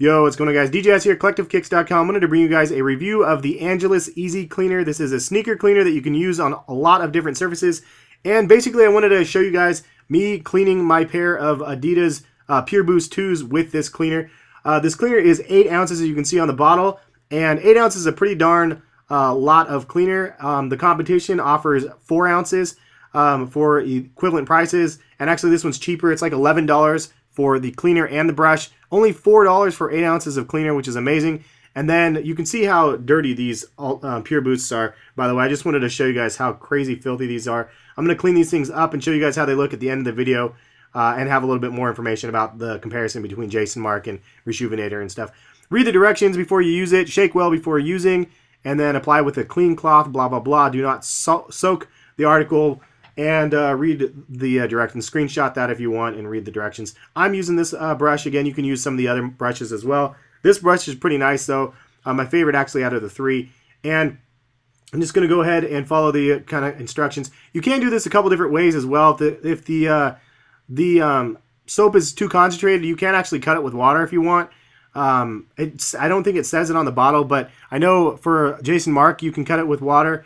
Yo, what's going on, guys? DJS here, Collectivekicks.com. I wanted to bring you guys a review of the Angelus Easy Cleaner. This is a sneaker cleaner that you can use on a lot of different surfaces. And basically, I wanted to show you guys me cleaning my pair of Adidas Pure Boost 2s with this cleaner. This cleaner is 8 ounces, as you can see on the bottle. And 8 ounces is a pretty darn lot of cleaner. The competition offers 4 ounces for equivalent prices. And actually, this one's cheaper. It's like $11 for the cleaner and the brush. Only $4 for 8 ounces of cleaner, which is amazing. And then you can see how dirty these Pure Boosts are. By the way, I just wanted to show you guys how crazy filthy these are. I'm going to clean these things up and show you guys how they look at the end of the video and have a little bit more information about the comparison between Jason Mark and Rejuvenator and stuff. Read the directions before you use it. Shake well before using. And then apply with a clean cloth, blah, blah, blah. Do not soak the article. And read the directions. Screenshot that if you want and read the directions. I'm using this brush. Again, you can use some of the other brushes as well. This brush is pretty nice, though. My favorite, actually, out of the 3. And I'm just going to go ahead and follow the kind of instructions. You can do this a couple different ways as well. If the soap is too concentrated, you can actually cut it with water if you want. I don't think it says it on the bottle, but I know for Jason Mark, you can cut it with water.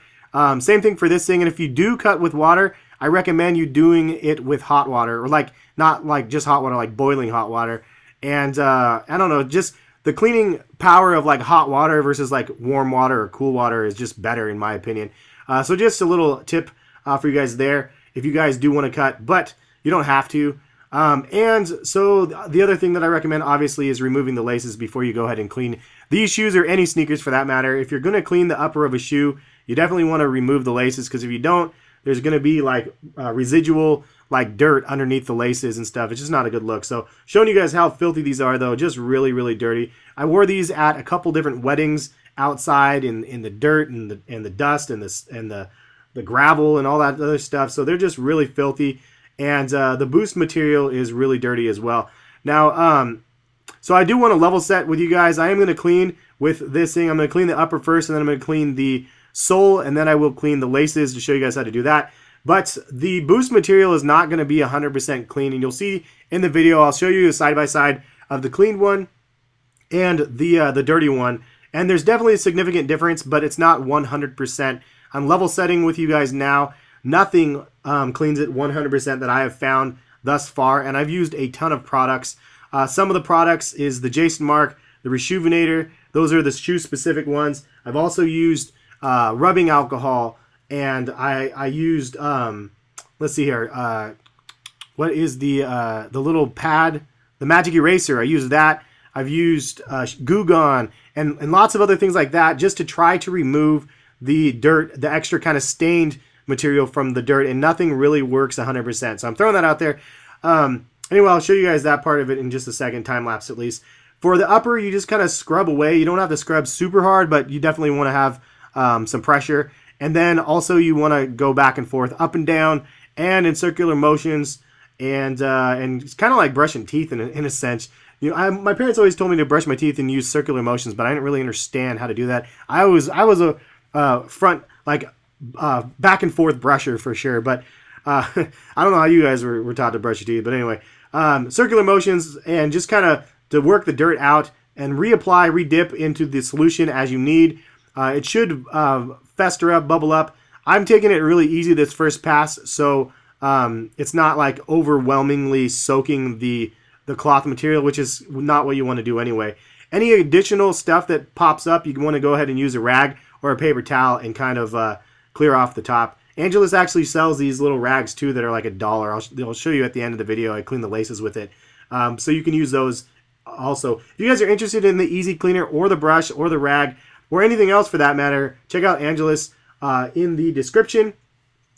Same thing for this thing, and if you do cut with water, I recommend you doing it with hot water, or not like just hot water, like boiling hot water. And I don't know, just the cleaning power of like hot water versus like warm water or cool water is just better in my opinion. So just a little tip for you guys there, if you guys do want to cut, but you don't have to. And so the other thing that I recommend obviously is removing the laces before you go ahead and clean these shoes, or any sneakers for that matter. If you're going to clean the upper of a shoe, you definitely want to remove the laces, because if you don't, there's going to be like residual like dirt underneath the laces and stuff. It's just not a good look. So showing you guys how filthy these are, though, just really, really dirty. I wore these at a couple different weddings outside in the dirt and the dust and the gravel and all that other stuff. So they're just really filthy. And the boost material is really dirty as well. Now, so I do want to level set with you guys. I am going to clean with this thing. I'm going to clean the upper first, and then I'm going to clean the sole, and then I will clean the laces to show you guys how to do that. But the boost material is not going to be 100% clean, and you'll see in the video, I'll show you a side-by-side of the cleaned one and the dirty one. And there's definitely a significant difference, but it's not 100%. I'm level setting with you guys now. Nothing cleans it 100% that I have found thus far, and I've used a ton of products. Some of the products is the Jason Mark, the Rejuvenator. Those are the shoe-specific ones. I've also used rubbing alcohol, and I used let's see here, what is the little pad, the magic eraser. I used that. I've used Goo Gone and lots of other things like that, just to try to remove the dirt, the extra kind of stained material from the dirt, and nothing really works 100%. So I'm throwing that out there. Anyway, I'll show you guys that part of it in just a second, time lapse at least. For the upper, you just kind of scrub away. You don't have to scrub super hard, but you definitely want to have some pressure. And then also you want to go back and forth, up and down, and in circular motions, and it's kind of like brushing teeth in a sense. You know, my parents always told me to brush my teeth and use circular motions, but I didn't really understand how to do that. I was a front, like back and forth brusher for sure, but I don't know how you guys were taught to brush your teeth. But anyway, circular motions, and just kind of to work the dirt out and reapply, redip into the solution as you need. It should fester up, bubble up. I'm taking it really easy this first pass, so it's not like overwhelmingly soaking the cloth material, which is not what you want to do anyway. Any additional stuff that pops up, you want to go ahead and use a rag or a paper towel and kind of clear off the top. Angelus actually sells these little rags too that are like $1. I'll show you at the end of the video. I clean the laces with it. So you can use those also. If you guys are interested in the Easy Cleaner or the brush or the rag or anything else for that matter, check out Angelus in the description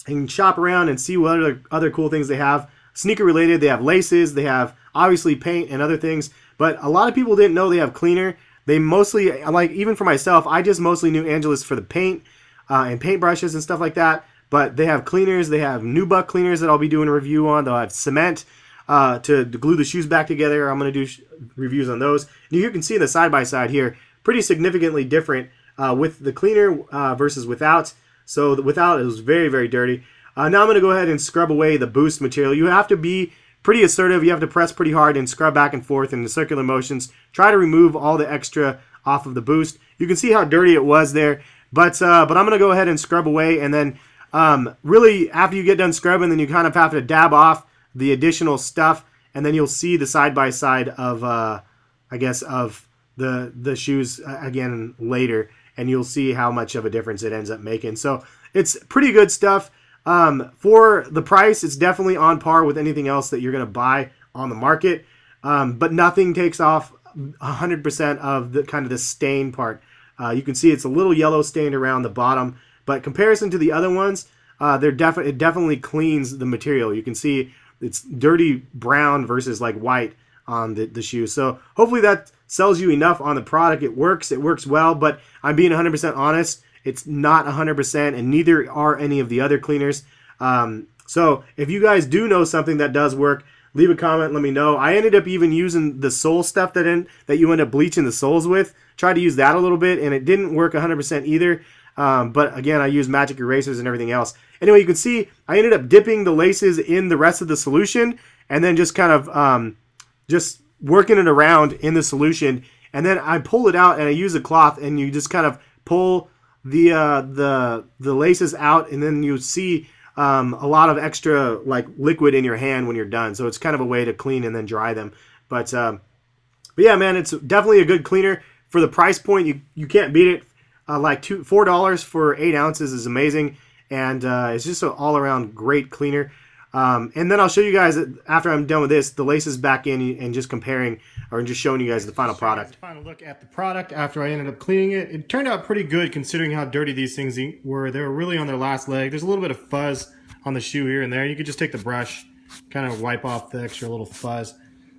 and shop around and see what other cool things they have. Sneaker related, they have laces, they have obviously paint and other things, but a lot of people didn't know they have cleaner. They mostly, like even for myself, I just mostly knew Angelus for the paint and paint brushes and stuff like that. But they have cleaners. They have nubuck cleaners that I'll be doing a review on. They'll have cement to glue the shoes back together. I'm going to do reviews on those. And you can see the side-by-side here, pretty significantly different with the cleaner versus without. So without, it was very, very dirty. Now I'm going to go ahead and scrub away the boost material. You have to be pretty assertive. You have to press pretty hard and scrub back and forth in the circular motions. Try to remove all the extra off of the boost. You can see how dirty it was there, but I'm going to go ahead and scrub away, and then really after you get done scrubbing, then you kind of have to dab off the additional stuff, and then you'll see the side-by-side of, I guess, of the shoes again later, and you'll see how much of a difference it ends up making. So it's pretty good stuff. For the price, it's definitely on par with anything else that you're going to buy on the market, but nothing takes off 100% of the kind of the stain part. You can see it's a little yellow stained around the bottom, but comparison to the other ones, it definitely cleans the material. You can see it's dirty brown versus like white on the shoe. So hopefully that sells you enough on the product. It works well, but I'm being 100% honest. It's not 100%, and neither are any of the other cleaners. So if you guys do know something that does work, leave a comment, let me know. I ended up even using the sole stuff that you end up bleaching the soles with. Tried to use that a little bit, and it didn't work 100% either. But again, I used magic erasers and everything else. Anyway, you can see I ended up dipping the laces in the rest of the solution, and then just kind of just working it around in the solution. And then I pull it out, and I use a cloth, and you just kind of pull the laces out, and then you see a lot of extra like liquid in your hand when you're done. So it's kind of a way to clean and then dry them. But yeah, man, it's definitely a good cleaner for the price point. You can't beat it. Like $4 for 8 ounces is amazing, and it's just an all-around great cleaner. And then I'll show you guys after I'm done with this, the laces back in, and just comparing or just showing you guys the final product. Final look at the product after I ended up cleaning it. It turned out pretty good considering how dirty these things were. They were really on their last leg. There's a little bit of fuzz on the shoe here and there. You could just take the brush, kind of wipe off the extra little fuzz.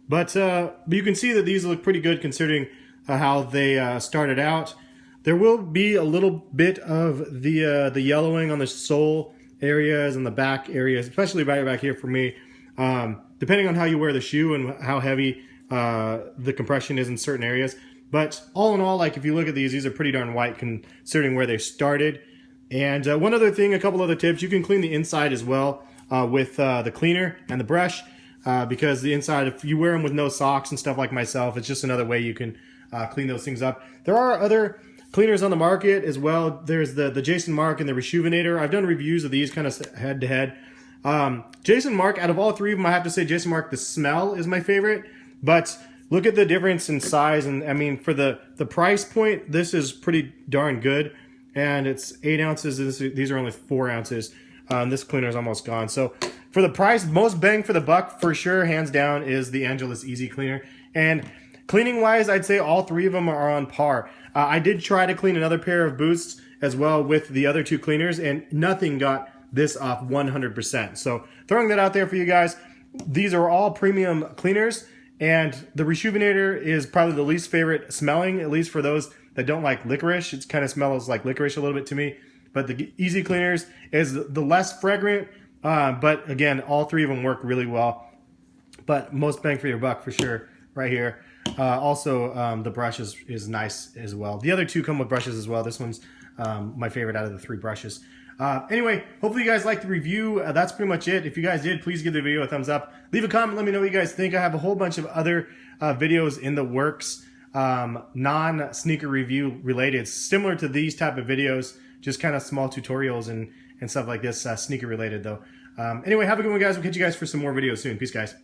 But you can see that these look pretty good considering how they started out. There will be a little bit of the yellowing on the sole areas and the back areas, especially right back here for me, depending on how you wear the shoe and how heavy the compression is in certain areas. But all in all, like if you look at these are pretty darn white considering where they started. And one other thing, a couple other tips, you can clean the inside as well with the cleaner and the brush, because the inside, if you wear them with no socks and stuff like myself, it's just another way you can clean those things up. There are other cleaners on the market as well. There's the Jason Mark and the Reshoevn8r. I've done reviews of these kind of head to head. Jason Mark, out of all three of them, I have to say Jason Mark, the smell is my favorite. But look at the difference in size, and I mean for the price point, this is pretty darn good. And it's 8 ounces. These are only 4 ounces. This cleaner is almost gone. So for the price, most bang for the buck for sure, hands down, is the Angelus Easy Cleaner. And cleaning wise, I'd say all three of them are on par. I did try to clean another pair of boosts as well with the other two cleaners, and nothing got this off 100%. So throwing that out there for you guys. These are all premium cleaners, and the Reshoevn8r is probably the least favorite smelling, at least for those that don't like licorice. It kind of smells like licorice a little bit to me. But the Easy Cleaners is the less fragrant, but again, all three of them work really well. But most bang for your buck for sure right here. Also, the brush is nice as well. The other two come with brushes as well. This one's my favorite out of the 3 brushes. Anyway, hopefully you guys liked the review. That's pretty much it. If you guys did, please give the video a thumbs up. Leave a comment. Let me know what you guys think. I have a whole bunch of other videos in the works, non-sneaker review related, similar to these type of videos, just kind of small tutorials and stuff like this, sneaker related though. Anyway, have a good one, guys. We'll catch you guys for some more videos soon. Peace, guys.